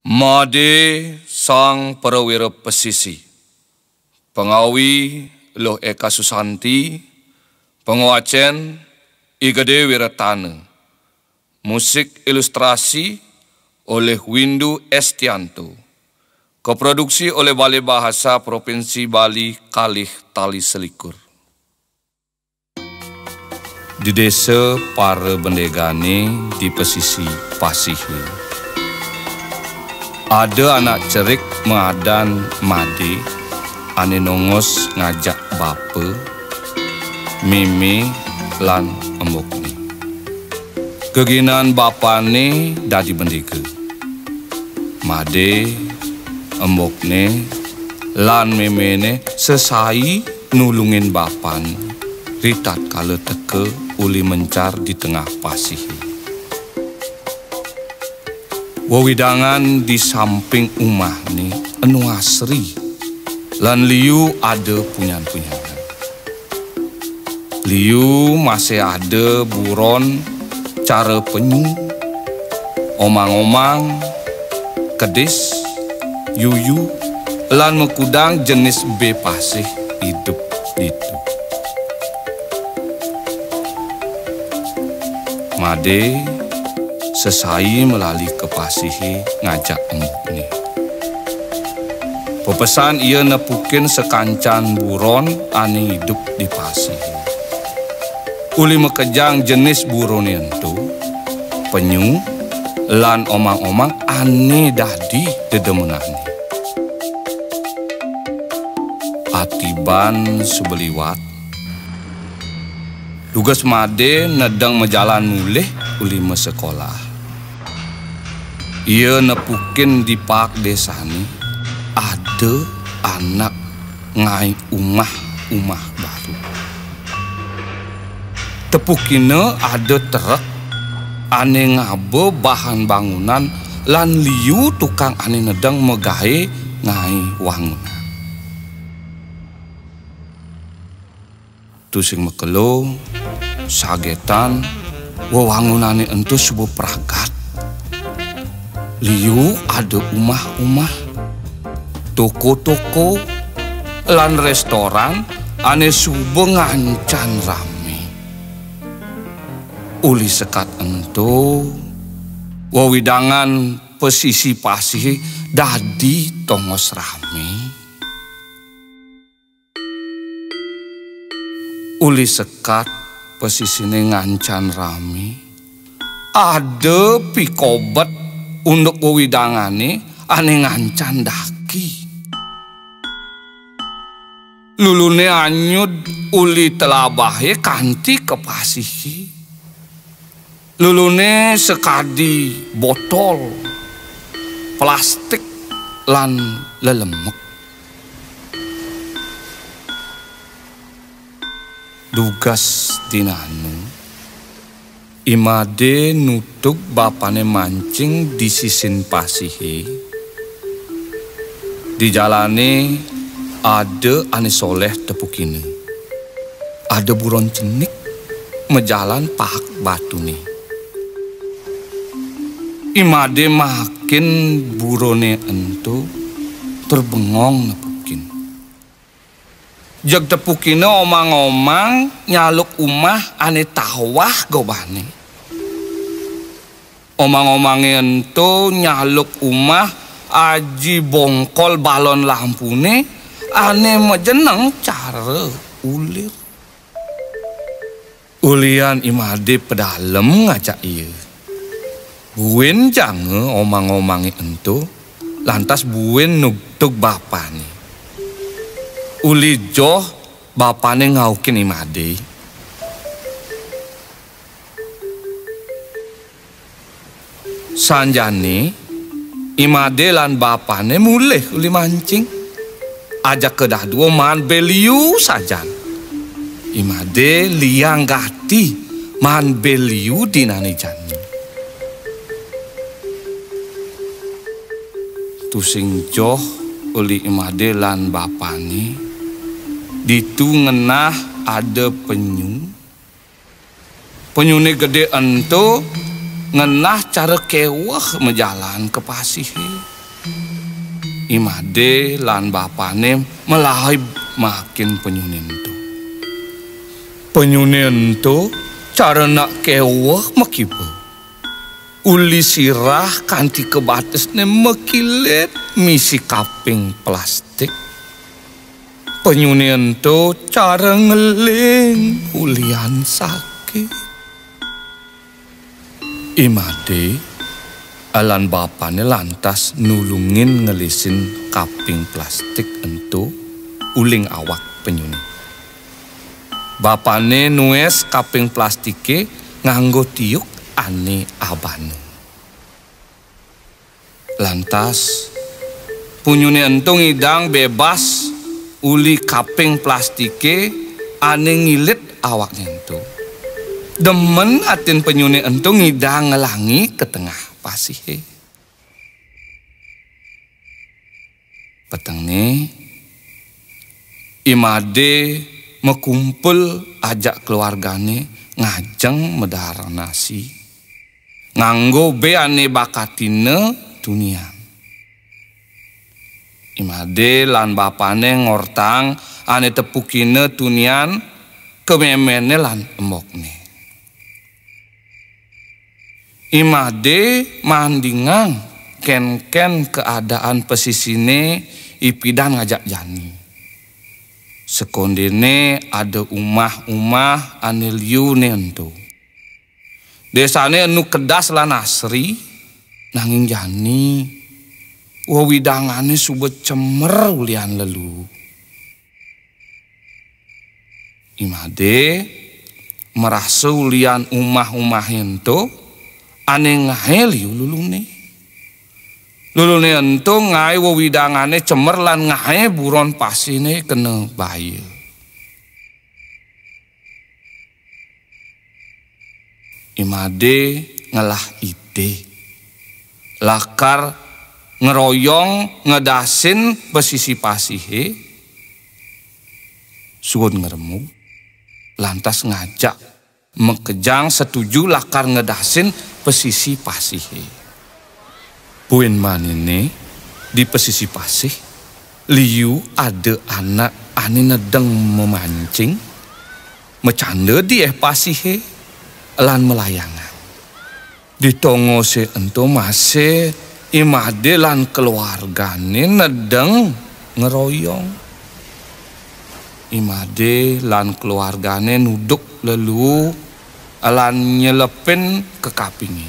Made sang perwira pesisi, pengawi Loh Eka Susanti, penguacen Igede Wiratana, musik ilustrasi oleh Windu Estianto, koproduksi oleh Balai Bahasa Provinsi Bali Kalih Tali Selikur. Di desa para bendegane di pesisi Pasihi, ada anak cerik mengadan Made, ane nongos ngajak bapa, Mimi lan embokne. Keginan bapane dadi bendega. Made, embokne lan Mimine sesai nulungin bapan ritat kala teke uli mencar di tengah Pasihi. Wewidangan di samping umah ni enu asri, lan liu ada punyan-punyan. Liu masih ada buron cara penyu, omang-omang, kedis, yuyu, lan mekudang jenis B pasih hidup itu. Made sesai melalui ke Pasihi ngajak embokne. Pepesan ia nepukin sekancan buron ane hidup di Pasihi. Uli mekejang jenis buron itu, penyu, lan omang-omang ane dadi dedemenane. Atiban sebeliwat, tugas Made nedang mejalan mulih uli sekolah. Ia nepukin di pak desa ni ada anak ngai umah baru. Tepukina ada truk ane ngabe bahan bangunan lan liu tukang ane nedang megahe ngai wangunan. Tusing mekelo sagetan wewangunane entu sebuah peragat. Liu ada umah-umah, toko-toko, lan restoran ane subuh ngancan rame. Uli sekat entu, wewidangan pesisi Pasihi dadi tongos rame. Uli sekat pesisine ngancan rame, ada pikobet untuk wewidangane ane ngancan daki. Lulune anyud uli telabahe kanti ke Pasihi. Lulune sekadi botol, plastik lan lelemek. Dugas dinanu, Imade nutuk bapane mancing di sisin Pasihi. Di jalane ada ane soleh tepukine. Ada buron cenik mejalan pahak batu nih. Imade makin burone entu terbengong nepukin. Jag tepukine omang-omang nyaluk umah ane tawah gobane. Omang-omangnya ento nyaluk umah aji bongkol balon lampune ane mejeneng cara ulir. Ulian Imade pedalem ngajak iya. Buen jange omang-omangnya ento lantas buen nugtuk bapane. Uli joh bapane ngaukin Imade. Sanjane Imade lan bapane mulih uli mancing. Ajak kedah dua man beliu sajan. Imade liang gati man beliu dinani jani. Tusing joh uli Imade lan bapane. Ditu ngenah ada penyu. Penyune gede ento ngenah cara kewah menjalan ke pasih. Imade lan bapane melahai makin penyunin tu. Penyunin tu cara nak kewah makiba. Uli sirah kanti kebatasnya mekilet misi kaping plastik. Penyunian tu cara ngeling ulian sakit. Imade alan bapane lantas nulungin ngelisin kaping plastik entu uling awak penyuni. Bapane nues kaping plastike nganggo tiuk ane abanu. Lantas punyune entung idang bebas uli kaping plastike ane ngilit awaknya entu. Demen atin penyune entung idang ngelangi ke tengah pasih. Petengnya Imade mekumpul ajak keluargane ngajeng medar nasi. Nganggo be ane bakatine dunia. Imade lan bapane ngortang ane tepukine tunian kememene lan embokne. Imade mandingang ken-ken keadaan pesisine ipidan ngajak jani. Sekondene ada umah-umah ane liu nentu. Desane anu kedas lan asri nanging jani wawidangane subet cemer ulian lelu. Imade merasa ulian umah-umah ento ane ngahe liu lulune. Lulune ento ngahe wawidangane cemer lan ngahe buron pasine kena bahaya. Imade ngelah ide. Lakar ngeroyong ngedasin pesisi pasihe. Suwun ngeremuk. Lantas ngajak mekejang setuju lakar ngedasin pesisi pasihe. Puin manine di pesisi pasih liu ada anak ane nedeng memancing mecanda di pasihe lan melayangan. Ditongo se ento mase Imade lan keluargane nedeng ngeroyong. Imade lan keluargane nuduk lelu lan nyelepin ke kapingi.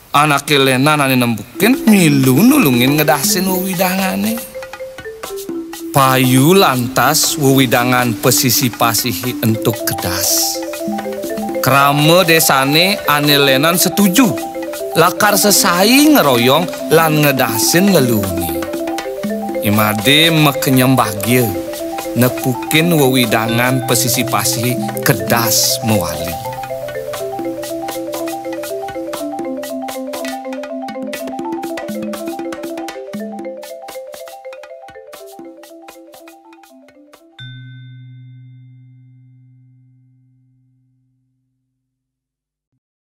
Anak lenan ane nembukin milu nulungin ngedasin wawidangane. Payu lantas wawidangan pesisi pasihi entuk kedas. Krama desane ane lenan setuju lakar sesai ngeroyong lan ngedasin ngeluni. Imade mekenyem bahagia nepukin wawidangan pesisi pasihi kedas mewali.